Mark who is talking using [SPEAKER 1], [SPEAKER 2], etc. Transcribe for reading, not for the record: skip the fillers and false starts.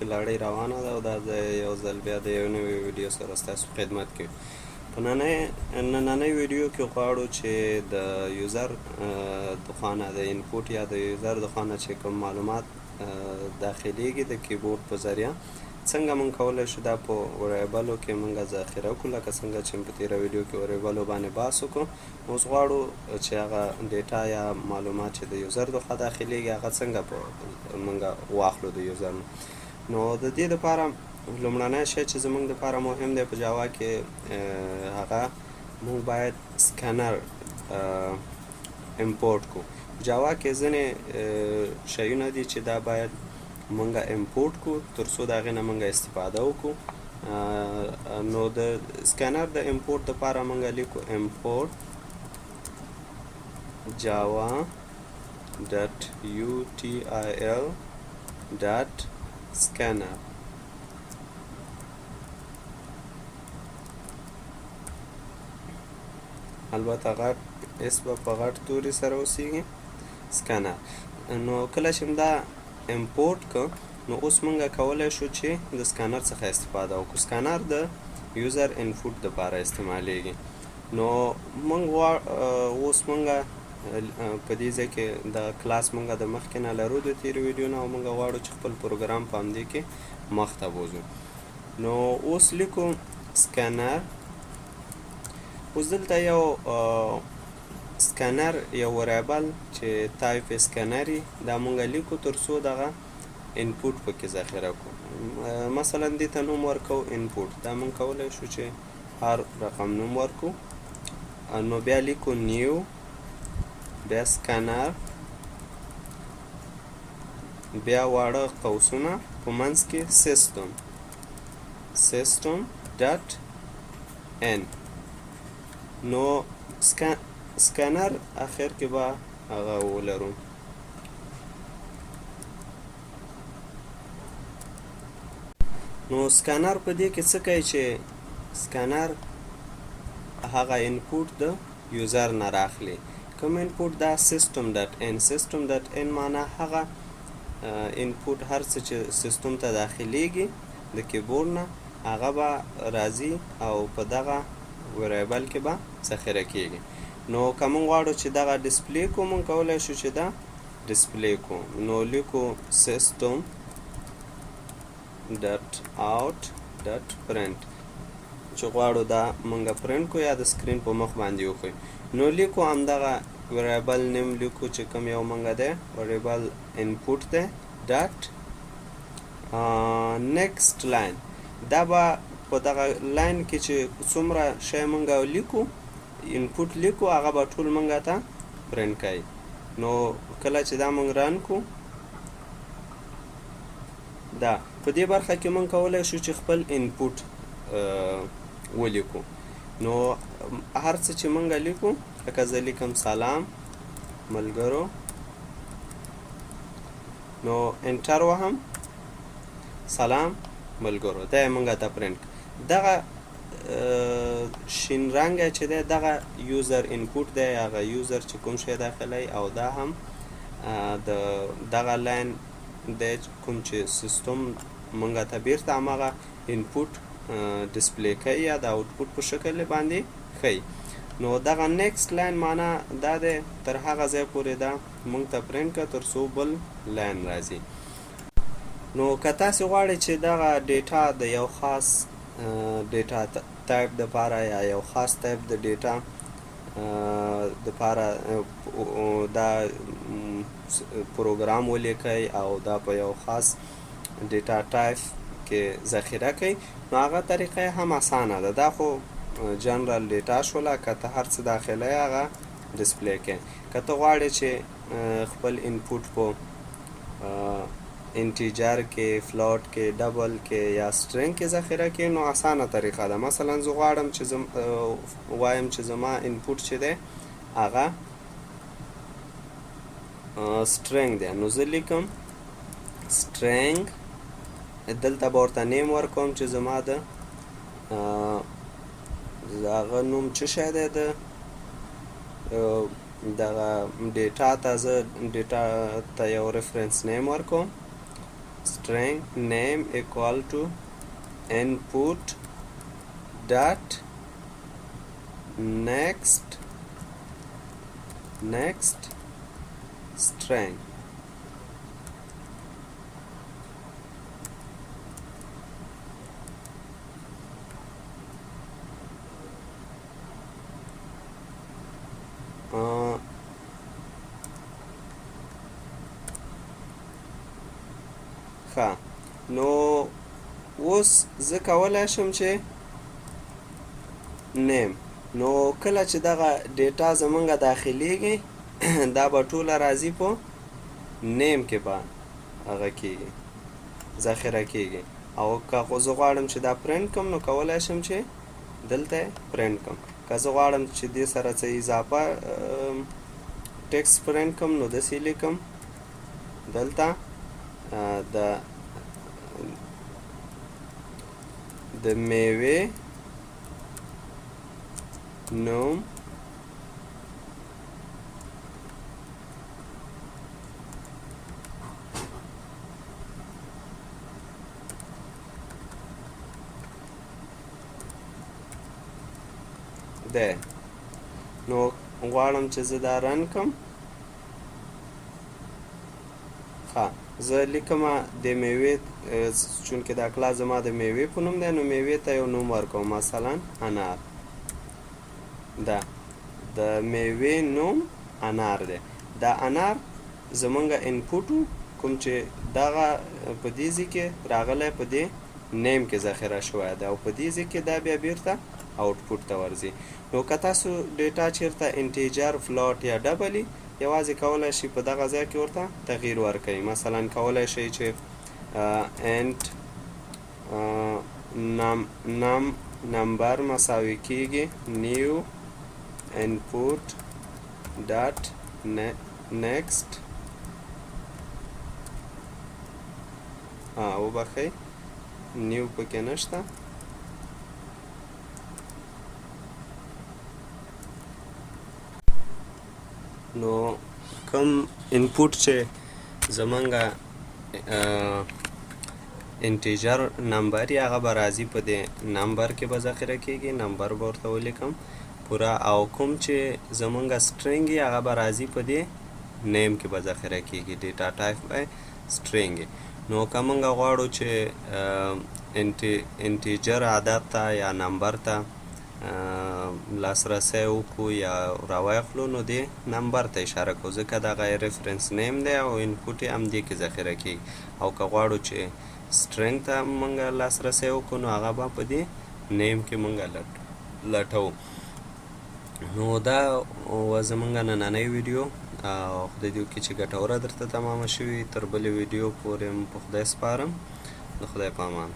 [SPEAKER 1] کې لړۍ روانه ده او دا د یو ځل بیا د یو نوي ویډیو سره ستاسو خدمت کې په نننۍ ویډیو کې غواړو چې د یوزر د خانه د انپوټ یا د یوزر د خانه چې کوم معلومات داخليږي د کیبورډ په ذریعه څنګه مونږ کولی شو دا په وریبلو کې مونږ ذخیره کړو لکه څنګه چې په تېره ویډیو کې وریبلو باندې بحث وکړو اوس غواړو چې هغه ډیټا یا معلومات چې د یوزر د خوا داخليږي هغه څنګه په مونږ واخلو د یوزر نو د دې لپاره لومړنی شی چې زموږ لپاره مهم دی په جاوا کې هغه مونږ باید سکینر امپورټ کو جاوا کې ځینې شیونه دي چې دا باید مونږه امپورټ کو تر څو د هغې نه مونږه استفاده وکړو نو د سکینر د امپورټ دپاره مونږه لیکو امپورټ جاوا ډټ UTIL ډټ سکینر البته غټ اس به په غټ توري سره اوسیږي سکینر نو کله چې دا امپورټ که نو اوس مونږه کولی شو چې د سکینر څخه استفاده وکړو سکینر د یوزر انپوټ دپاره استعمالیږي نو مونږ اوس مونږه په دې ځای کې د کلاس مونږه د مخکې نه لرو د تېرې ویډیو نه او مونږ غواړو چې خپل پروګرام په همدې کې مخته بوځو نو اوس لیکو سکینر اوس دلته یو سکینر یو وریبل چې تایپ سکینري دا مونږه لیکو تر څو دغه انپوټ پکې ذخیره کړو مثلا دې ته نوم ورکو انپوټ دا مونږ کولی شو چې هر رقم نوم ورکو نو بیا لیکو نیو بیا سکینر بیا واړه قوسونه په منځ کې سیسټم ډټ ان نو سکینر اخر کې به هغه ولرو نو سکینر په دې کې څه کوي چې سکینر هغه انپوټ د یوزر نه راخلي کوم انپوټ دا سیسټم ډټ ان معنا هغه انپوټ هر څه چې سیسټم ته داخليږي د کیبورډ نه هغه به راځي او په دغه وریبل کې به ذخیره کیږي نو که مونږ غواړو چې دغه ډسپلی کو مونږ کولی شو چې دا ډسپلی کو نو لیکو سیسټم ډټ آوټ ډټ پرنټ چې غواړو دا مونږه پرنټ کو یا د سکرین په مخ باندې وښیو نو لیکو همدغه وریبل نیم لیکو چې کوم یو مونږه دی وریبل انپوټ دی ډټ نیکسټ لاین دا به په دغه لاین کې چې څومره شی مونږه لیکو انپوټ لیکو هغه به ټول مونږه ته پرنټ کوي نو کله چې دا مونږ رن کو دا په دې برخه کې مونږ کولی شو چې خپل انپوټ ولیکو نو هر څه چې مونږه لیکو لکه زه لیکم سلام ملګرو نو انټر وهم سلام ملګرو دا یې مونږه ته پرنټ دغه شین رنګه چې دی دغه یوزر انپوټ دی هغه یوزر چې کوم شی داخلی او دا هم د دغه لاین دی کوم چې سیسټم مونږه ته بیرته هماغه انپوټ ډسپلی کوي یا د آوټپوټ په شکل باندې ښیي نو دغه نیکسټ لاین معنا دا دی تر هغه ځای پورې دا مونږ ته پرنټ کړه تر څو بل لاین راځي نو که تاسې غواړئ چې دغه ډیټا د یو خاص ډیټا ټایپ دپاره یا یو خاص ټایپ د ډیټا دپاره دا پروګرام ولیکئ او دا په یو خاص ډیټا ټایپ کې ذخیره کوي نو هغه طریقه هم اسانه ده دا خو جنرال ډیټا شوله که ته هر څه داخلی هغه ډسپلی کوي که ته غواړې چې خپل انپوټ په انټیجر کې فلوټ کې ډبل کې یا سټرینګ کې ذخیره کې نو اسانه طریقه ده مثلا زه غواړم چې وایم چې زما انپوټ چې دی هغه سټرینګ دی نو زه لیکم سټرینګ دلته به ورته نیم ورکوم چې زما د هغه نوم څه شی دی د دغه ډیټا ته زه ډیټا ته یو ریفرنس نیم ورکوم string name equal to input dot next string. ښه نو اوس زه کولی شم چې نیم نو کله چې دغه ډیټا زمونږ داخلیږي دا به ټوله راځي په نیم کې به هغه کیږي ذخیره کیږي او که زه غواړم چې دا پرنټ کم نو کولی شم چې دلته پرنټ کم که زه غواړم چې دې سره څه اضافه ټکسټ پرنټ کم نو داسې لیکم دلته د میوې نوم دی نو غواړم چې زه دا رن کم ښه زه لیکمه د میوې چونکې دا کلاس زما د میوې په نوم دی نو میوې ته یو نوم ورکوم مثلا انار دا د میوې نوم انار دی دا انار زمونږ انپوټ کوم چې دغه په دې ځای کې راغلی په دې نیم کې ذخیره شوی دی او په دې ځای کې دا بیا بیرته آوټپوټ ته ورځي نو که تاسو ډیټا چیرته انټیجر فلوټ یا ډبل یوازې کولی شي په دغه ځای کې ورته تغییر ورکوي مثلا کولی شئ چې انټ نمبر مساوي کیږي نیو input dot next وبخښئ نیو پکې نشته نو کوم انپوټ چې زمونږ انټیجر نمبر یې هغه به راځي په دې نمبر کې به ذخیره کیږي نمبر به ورته ولیکم پوره او کوم چې زمونږ سټرینګ یې هغه به راځي په دې نیم کې به ذخیره کیږي ډیټا ټایپ به سټرینګ نو که موږ غواړو چې انټیجر عدد ته یا نمبر ته لاسرسی وکړو یا راواخلو نو دې نمبر ته اشاره کوو ځکه دغه ریفرنس نیم دی او انپوټ یې همدې کې ذخیره کیږي او که غواړو چې سټرینګ ته موږ لاسرسی وکړو نو هغه به په دې نیم کې موږ لټوو نو دا زمونږ نننی ویډیو خدای دې وکړي چې ګټوره درته تمامه شوي تر بلې ویډیو پورې په خدای سپارم د خدای په امان